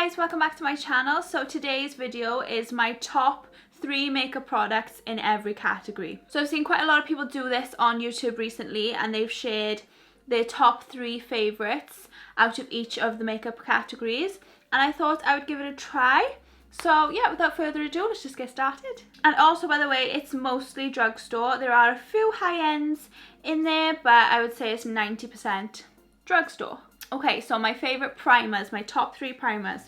guys, welcome back to my channel. So today's video is my top 3 makeup products in every category. So I've seen quite a lot of people do this on YouTube recently and they've shared their top 3 favourites out of each of the makeup categories, and I thought I would give it a try. So yeah, without further ado, let's just get started. And also, by the way, it's mostly drugstore. There are a few high ends in there, but I would say it's 90% drugstore. Okay, so my favourite primers, my top 3 primers.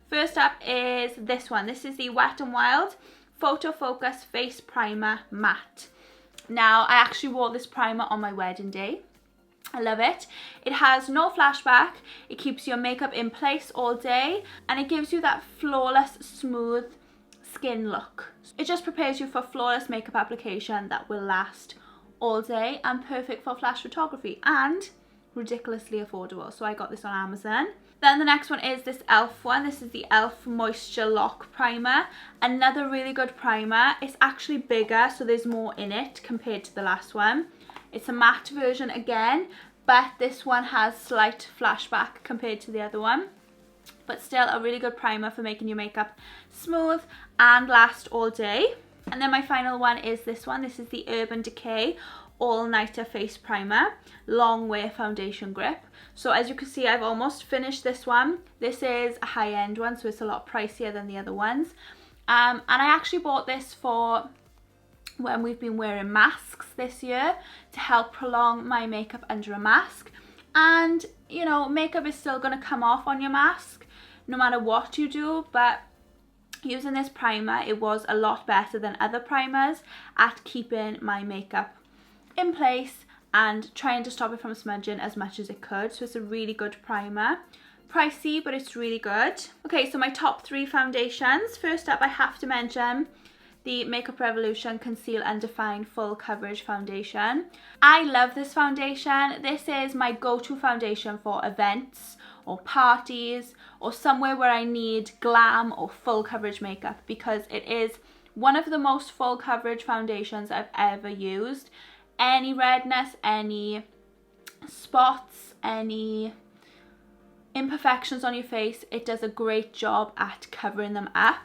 First up is this one. This is the Wet n Wild Photo Focus Face Primer Matte. Now, I actually wore this primer on my wedding day. I love it. It has no flashback, it keeps your makeup in place all day, and it gives you that flawless, smooth skin look. It just prepares you for flawless makeup application that will last all day and perfect for flash photography and ridiculously affordable. So I got this on Amazon. Then the next one is this e.l.f. one. This is the e.l.f. Moisture Lock Primer. Another really good primer. It's actually bigger, so there's more in it compared to the last one. It's a matte version again, but this one has slight flashback compared to the other one. But still a really good primer for making your makeup smooth and last all day. And then my final one is this one. This is the Urban Decay All Nighter Face Primer, Long Wear Foundation Grip. So as you can see, I've almost finished this one. This is a high-end one, so it's a lot pricier than the other ones. And I actually bought this for when we've been wearing masks this year to help prolong my makeup under a mask. And you know, makeup is still going to come off on your mask no matter what you do, but using this primer, it was a lot better than other primers at keeping my makeup in place and trying to stop it from smudging as much as it could. So it's a really good primer. Pricey, but it's really good. Okay, so my top 3 foundations. First up, I have to mention the Makeup Revolution Conceal and Define Full Coverage Foundation. I love this foundation. This is my go-to foundation for events or parties or somewhere where I need glam or full coverage makeup, because it is one of the most full coverage foundations I've ever used. Any redness, any spots, any imperfections on your face, it does a great job at covering them up.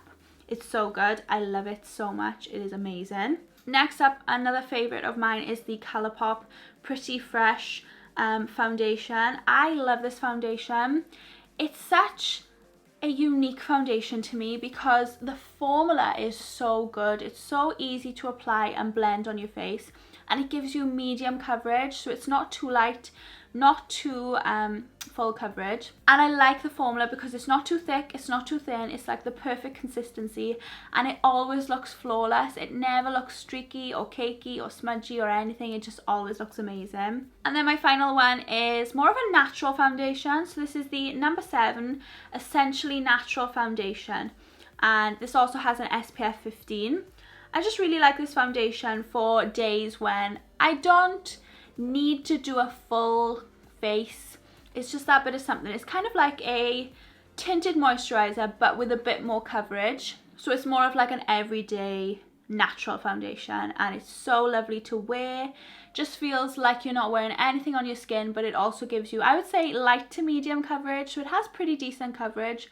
It's so good. I love it so much. It is amazing. Next up, another favourite of mine is the Colourpop Pretty Fresh foundation. I love this foundation. It's such a unique foundation to me because the formula is so good. It's so easy to apply and blend on your face, and it gives you medium coverage, so it's not too light, not too full coverage. And I like the formula because it's not too thick, it's not too thin, it's like the perfect consistency, and it always looks flawless. It never looks streaky or cakey or smudgy or anything. It just always looks amazing. And then my final one is more of a natural foundation. So this is the number 7 Essentially Natural Foundation, and this also has an SPF 15. I just really like this foundation for days when I don't need to do a full face. It's just that bit of something. It's kind of like a tinted moisturizer but with a bit more coverage. So it's more of like an everyday natural foundation, and it's so lovely to wear. Just feels like you're not wearing anything on your skin, but it also gives you, I would say, light to medium coverage. So it has pretty decent coverage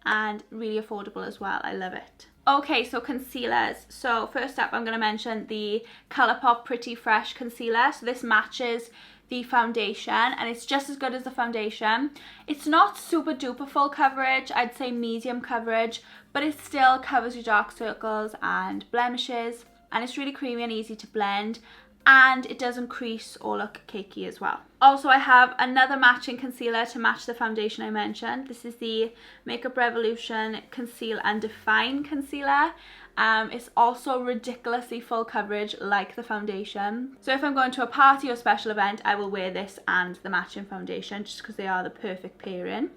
and really affordable as well. I love it. Okay, so concealers. So first up, I'm going to mention the Colourpop Pretty Fresh Concealer. So this matches the foundation and it's just as good as the foundation. It's not super duper full coverage, I'd say medium coverage, but it still covers your dark circles and blemishes, and it's really creamy and easy to blend, and it doesn't crease or look cakey as well. Also, I have another matching concealer to match the foundation I mentioned. This is the Makeup Revolution Conceal and Define Concealer. It's also ridiculously full coverage like the foundation. So if I'm going to a party or special event, I will wear this and the matching foundation just because they are the perfect pairing.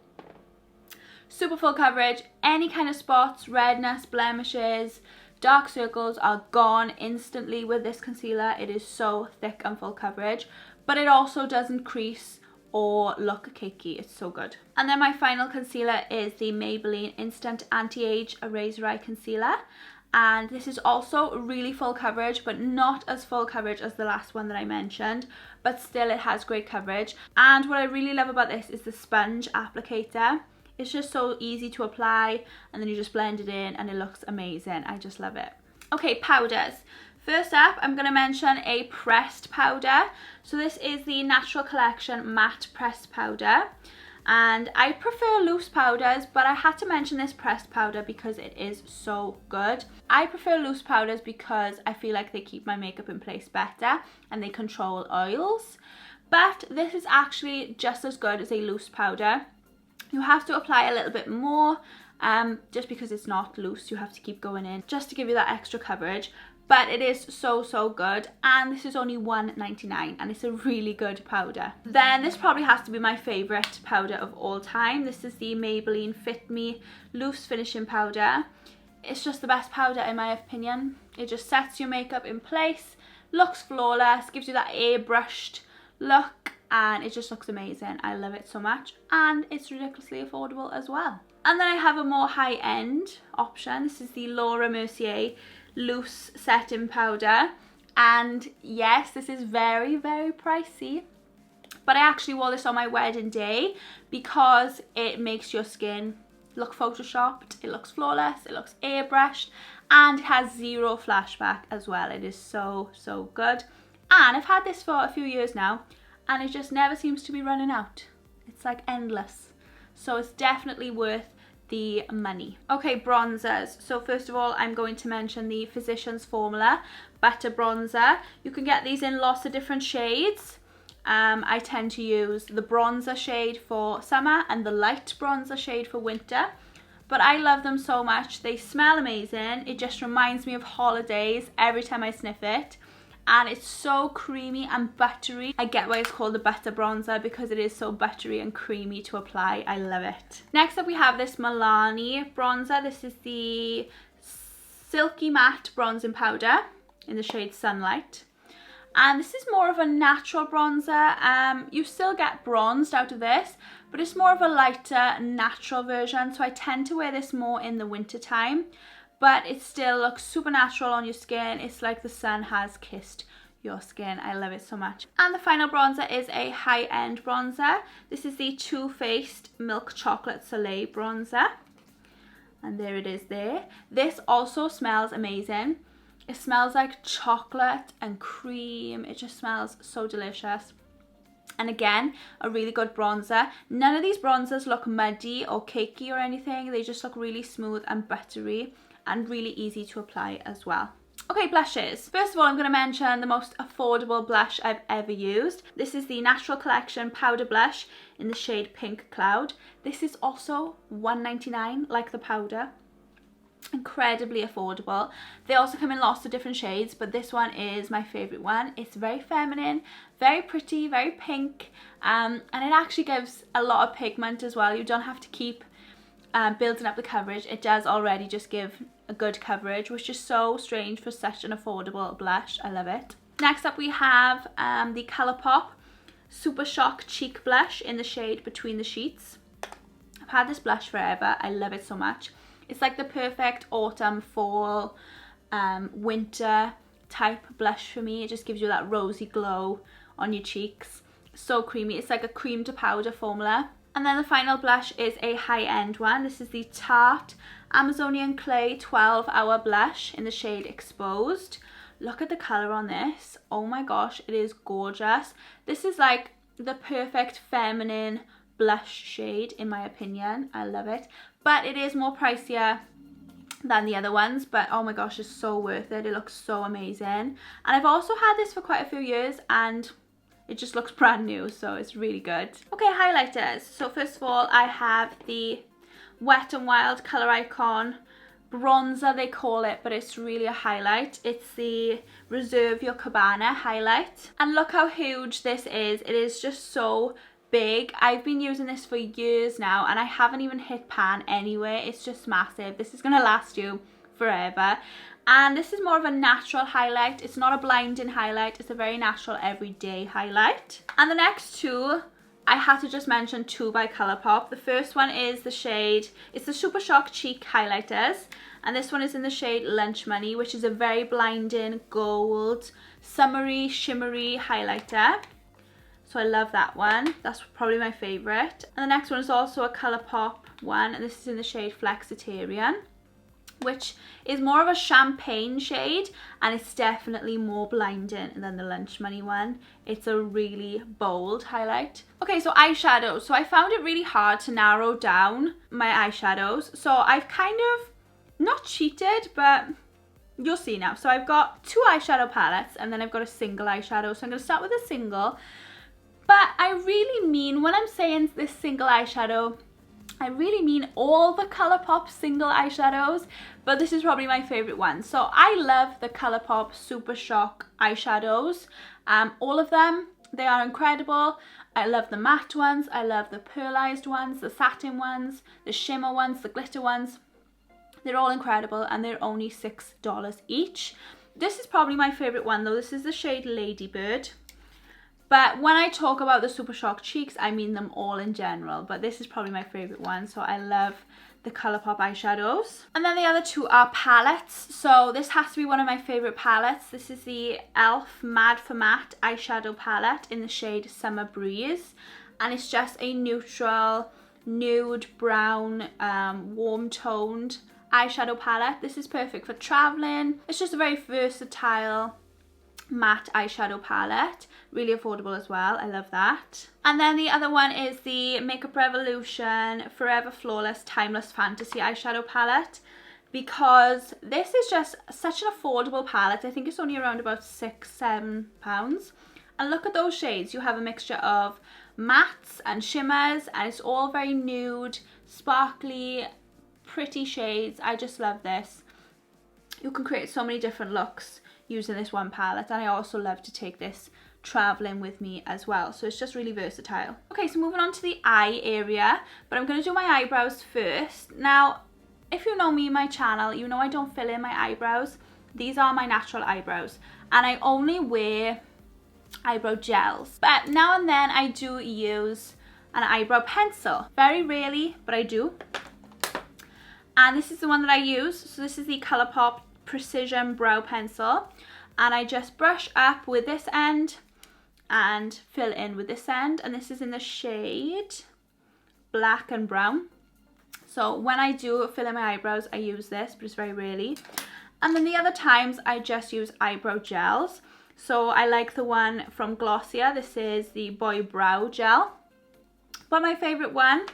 Super full coverage. Any kind of spots, redness, blemishes, dark circles are gone instantly with this concealer. It is so thick and full coverage, but it also doesn't crease or look cakey. It's so good. And then my final concealer is the Maybelline Instant Anti-Age Eraser Eye Concealer. And this is also really full coverage, but not as full coverage as the last one that I mentioned, but still it has great coverage. And what I really love about this is the sponge applicator. It's just so easy to apply, and then you just blend it in and it looks amazing. I just love it. Okay, powders. First up, I'm going to mention a pressed powder. So this is the Natural Collection Matte Pressed Powder. And I prefer loose powders, but I had to mention this pressed powder because it is so good. I prefer loose powders because I feel like they keep my makeup in place better and they control oils. But this is actually just as good as a loose powder. You have to apply a little bit more, just because it's not loose. You have to keep going in just to give you that extra coverage. But it is so, so good, and this is only $1.99 and it's a really good powder. Then this probably has to be my favourite powder of all time. This is the Maybelline Fit Me Loose Finishing Powder. It's just the best powder in my opinion. It just sets your makeup in place, looks flawless, gives you that airbrushed look, and it just looks amazing. I love it so much, and it's ridiculously affordable as well. And then I have a more high-end option. This is the Laura Mercier Loose Setting Powder, and yes, this is very, very pricey, but I actually wore this on my wedding day because it makes your skin look photoshopped. It looks flawless, it looks airbrushed, and it has zero flashback as well. It is so, so good, and I've had this for a few years now and it just never seems to be running out. It's like endless, so it's definitely worth the money. Okay, bronzers. So first of all, I'm going to mention the Physicians Formula Butter Bronzer. You can get these in lots of different shades. I tend to use the bronzer shade for summer and the light bronzer shade for winter. But I love them so much. They smell amazing. It just reminds me of holidays every time I sniff it. And it's so creamy and buttery. I get why it's called the butter bronzer because it is so buttery and creamy to apply. I love it. Next up we have this Milani bronzer. This is the Silky Matte Bronzing Powder in the shade Sunlight. And this is more of a natural bronzer. You still get bronzed out of this, but it's more of a lighter natural version. So I tend to wear this more in the winter time. But it still looks super natural on your skin. It's like the sun has kissed your skin. I love it so much. And the final bronzer is a high-end bronzer. This is the Too Faced Milk Chocolate Soleil bronzer. And there it is there. This also smells amazing. It smells like chocolate and cream. It just smells so delicious. And again, a really good bronzer. None of these bronzers look muddy or cakey or anything. They just look really smooth and buttery, and really easy to apply as well. Okay, blushes. First of all, I'm going to mention the most affordable blush I've ever used. This is the Natural Collection Powder Blush in the shade Pink Cloud. This is also $1.99, like the powder. Incredibly affordable. They also come in lots of different shades, but this one is my favourite one. It's very feminine, very pretty, very pink, and it actually gives a lot of pigment as well. You don't have to keep building up the coverage. It does already just give a good coverage, which is so strange for such an affordable blush. I love it. Next up we have the Colourpop Super Shock Cheek Blush in the shade Between the Sheets. I've had this blush forever. I love it so much. It's like the perfect autumn, fall, winter type blush for me. It just gives you that rosy glow on your cheeks. So creamy. It's like a cream to powder formula. And then the final blush is a high-end one. This is the Tarte Amazonian Clay 12-Hour Blush in the shade Exposed. Look at the colour on this. Oh my gosh, it is gorgeous. This is like the perfect feminine blush shade in my opinion. I love it. But it is more pricier than the other ones, but oh my gosh, it's so worth it. It looks so amazing. And I've also had this for quite a few years and it just looks brand new, so it's really good. Okay, highlighters. So first of all, I have the Wet n Wild Colour Icon bronzer, they call it, but it's really a highlight. It's the Reserve Your Cabana highlight. And look how huge this is. It is just so big. I've been using this for years now and I haven't even hit pan anywhere. It's just massive. This is going to last you forever. And this is more of a natural highlight. It's not a blinding highlight. It's a very natural everyday highlight. And the next two, I had to just mention two by Colourpop. The first one is the shade, it's the Super Shock Cheek Highlighters. And this one is in the shade Lunch Money, which is a very blinding gold, summery, shimmery highlighter. So I love that one. That's probably my favourite. And the next one is also a Colourpop one, and this is in the shade Flexitarian, which is more of a champagne shade, and it's definitely more blinding than the Lunch Money one. It's a really bold highlight. Okay, so eyeshadows. So I found it really hard to narrow down my eyeshadows. So I've kind of not cheated, but you'll see now. So I've got 2 eyeshadow palettes, and then I've got a single eyeshadow. So I'm going to start with a single. But I really mean, when I'm saying this single eyeshadow, I really mean all the Colourpop single eyeshadows, but this is probably my favourite one. So I love the Colourpop Super Shock eyeshadows. All of them, they are incredible. I love the matte ones, I love the pearlized ones, the satin ones, the shimmer ones, the glitter ones. They're all incredible, and they're only $6 each. This is probably my favourite one though. This is the shade Ladybird. But when I talk about the Super Shock cheeks, I mean them all in general. But this is probably my favourite one. So I love the Colourpop eyeshadows. And then the other 2 are palettes. So this has to be one of my favourite palettes. This is the e.l.f. Mad for Matte eyeshadow palette in the shade Summer Breeze. And it's just a neutral, nude, brown, warm toned eyeshadow palette. This is perfect for travelling. It's just a very versatile matte eyeshadow palette, really affordable as well. I love that. And then the other one is the Makeup Revolution Forever Flawless Timeless Fantasy eyeshadow palette, because this is just such an affordable palette. I think it's only around about £6-7, and look at those shades. You have a mixture of mattes and shimmers, and it's all very nude, sparkly, pretty shades. I just love this. You can create so many different looks using this one palette, and I also love to take this traveling with me as well, so it's just really versatile. Okay, so moving on to the eye area, but I'm going to do my eyebrows first. Now, if you know me in my channel, you know I don't fill in my eyebrows. These are my natural eyebrows, and I only wear eyebrow gels, but now and then I do use an eyebrow pencil. Very rarely, but I do. And this is the one that I use. So this is the Colourpop Precision Brow Pencil, and I just brush up with this end and fill in with this end, and this is in the shade Black and Brown. So when I do fill in my eyebrows, I use this, but it's very rarely. And then the other times I just use eyebrow gels. So I like the one from Glossier. This is the Boy Brow Gel, but my favourite one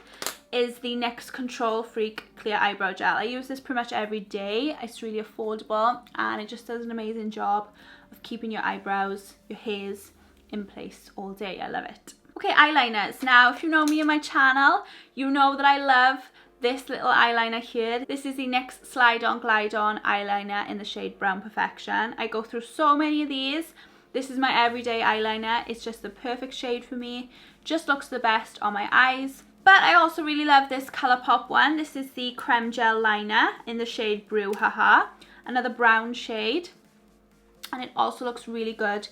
is the NYX Control Freak Clear Eyebrow Gel. I use this pretty much every day. It's really affordable, and it just does an amazing job of keeping your eyebrows, your hairs in place all day. I love it. Okay, eyeliners. Now, if you know me and my channel, you know that I love this little eyeliner here. This is the NYX Slide On Glide On eyeliner in the shade Brown Perfection. I go through so many of these. This is my everyday eyeliner. It's just the perfect shade for me. Just looks the best on my eyes. But I also really love this Colourpop one. This is the Creme Gel Liner in the shade Brew-Haha, another brown shade. And it also looks really good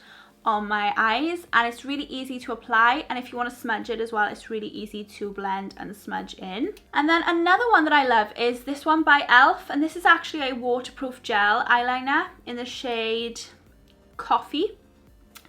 on my eyes, and it's really easy to apply, and if you want to smudge it as well, it's really easy to blend and smudge in. And then another one that I love is this one by e.l.f., and this is actually a waterproof gel eyeliner in the shade Coffee.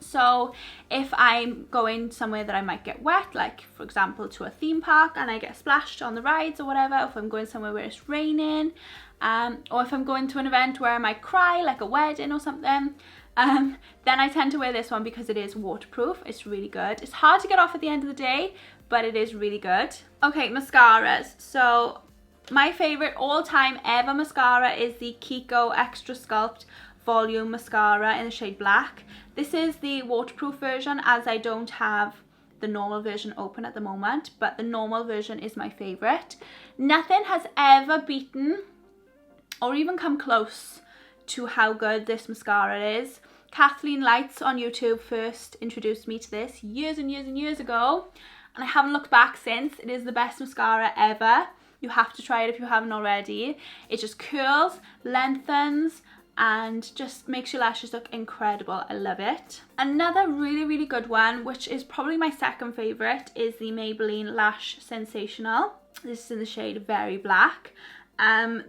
So if I'm going somewhere that I might get wet, like for example to a theme park and I get splashed on the rides or whatever, if I'm going somewhere where it's raining, or if I'm going to an event where I might cry, like a wedding or something, then I tend to wear this one because it is waterproof. It's really good. It's hard to get off at the end of the day, but it is really good. Okay, mascaras. So my favourite all-time ever mascara is the Kiko Extra Sculpt Volume Mascara in the shade Black. This is the waterproof version, as I don't have the normal version open at the moment, but the normal version is my favourite. Nothing has ever beaten or even come close to how good this mascara is. Kathleen Lights on YouTube first introduced me to this years and years and years ago, and I haven't looked back since. It is the best mascara ever. You have to try it if you haven't already. It just curls, lengthens, and just makes your lashes look incredible. I love it. Another really, really good one, which is probably my second favourite, is the Maybelline Lash Sensational. This is in the shade Very Black.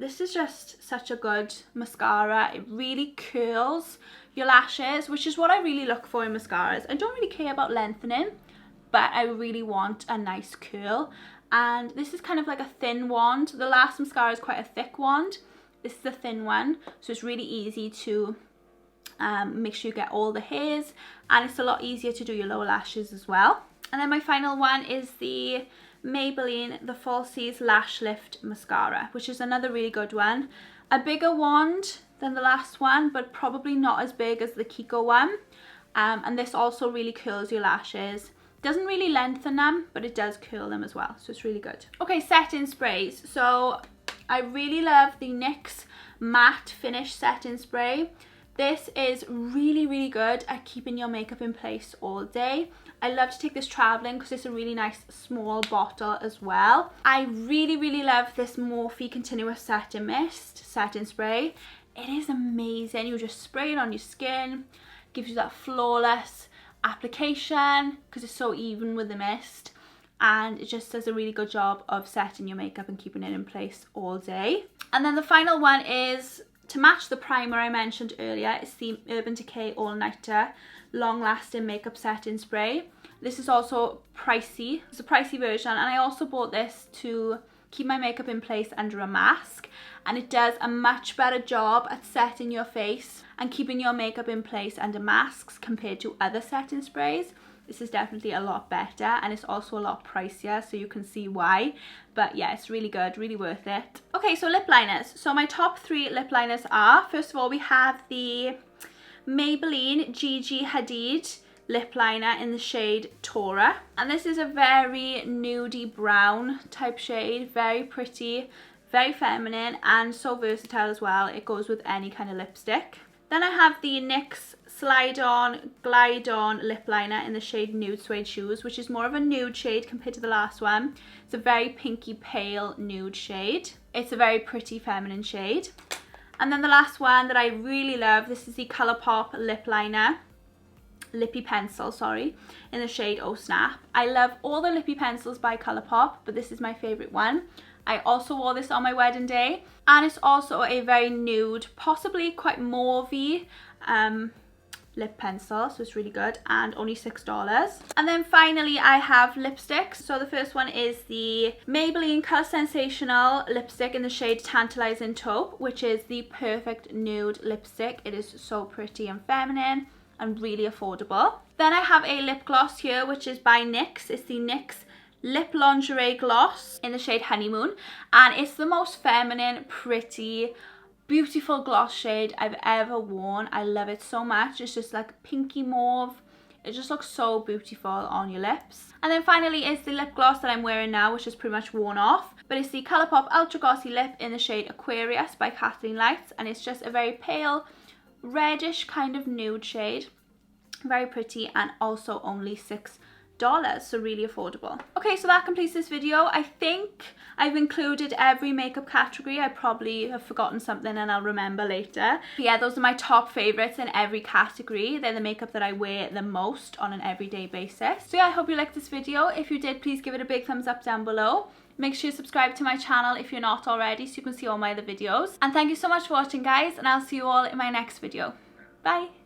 This is just such a good mascara. It really curls your lashes, which is what I really look for in mascaras. I don't really care about lengthening, but I really want a nice curl. And this is kind of like a thin wand. The last mascara is quite a thick wand. This is a thin one, so it's really easy to make sure you get all the hairs, and it's a lot easier to do your lower lashes as well. And then my final one is the Maybelline The Falsies Lash Lift Mascara, which is another really good one. A bigger wand than the last one, but probably not as big as the Kiko one. And this also really curls your lashes. Doesn't really lengthen them, but it does curl them as well, so it's really good. Okay, setting sprays. So I really love the NYX Matte Finish Setting Spray. This is really, really good at keeping your makeup in place all day. I love to take this traveling because it's a really nice small bottle as well. I really, really love this Morphe Continuous Setting Mist Setting Spray. It is amazing. You just spray it on your skin, gives you that flawless application because it's so even with the mist, and it just does a really good job of setting your makeup and keeping it in place all day. And then the final one is, to match the primer I mentioned earlier, it's the Urban Decay All Nighter Long Lasting Makeup Setting Spray. This is also pricey. It's a pricey version, and I also bought this to keep my makeup in place under a mask, and it does a much better job at setting your face and keeping your makeup in place under masks compared to other setting sprays. This is definitely a lot better, and it's also a lot pricier, so you can see why. But yeah, it's really good, really worth it. Okay, so lip liners. So my top 3 lip liners are, first of all, we have the Maybelline Gigi Hadid lip liner in the shade Tora, and this is a very nudie brown type shade, very pretty, very feminine, and so versatile as well. It goes with any kind of lipstick. Then I have the NYX Slide On Glide On lip liner in the shade Nude Suede Shoes, which is more of a nude shade compared to the last one. It's a very pinky pale nude shade. It's a very pretty feminine shade. And then the last one that I really love, this is the Colourpop lip liner, lippy pencil, sorry, in the shade Oh Snap. I love all the lippy pencils by Colourpop, but this is my favourite one. I also wore this on my wedding day, and it's also a very nude, possibly quite mauvey lip pencil, so it's really good, and only $6. And then finally I have lipsticks. So the first one is the Maybelline Colour Sensational lipstick in the shade Tantalizing Taupe, which is the perfect nude lipstick. It is so pretty and feminine and really affordable. Then I have a lip gloss here, which is by NYX. It's the NYX Lip Lingerie Gloss in the shade Honeymoon, and it's the most feminine, pretty, beautiful gloss shade I've ever worn. I love it so much. It's just like pinky mauve. It just looks so beautiful on your lips. And then finally is the lip gloss that I'm wearing now, which is pretty much worn off, but it's the Colourpop Ultra Glossy Lip in the shade Aquarius by Kathleen Lights, and it's just a very pale reddish kind of nude shade, very pretty, and also only $6, so really affordable. Okay, so that completes this video. I think I've included every makeup category. I probably have forgotten something and I'll remember later. But yeah, those are my top favorites in every category. They're the makeup that I wear the most on an everyday basis. So yeah, I hope you liked this video. If you did, please give it a big thumbs up down below. Make sure you subscribe to my channel if you're not already, so you can see all my other videos. And thank you so much for watching, guys, and I'll see you all in my next video. Bye!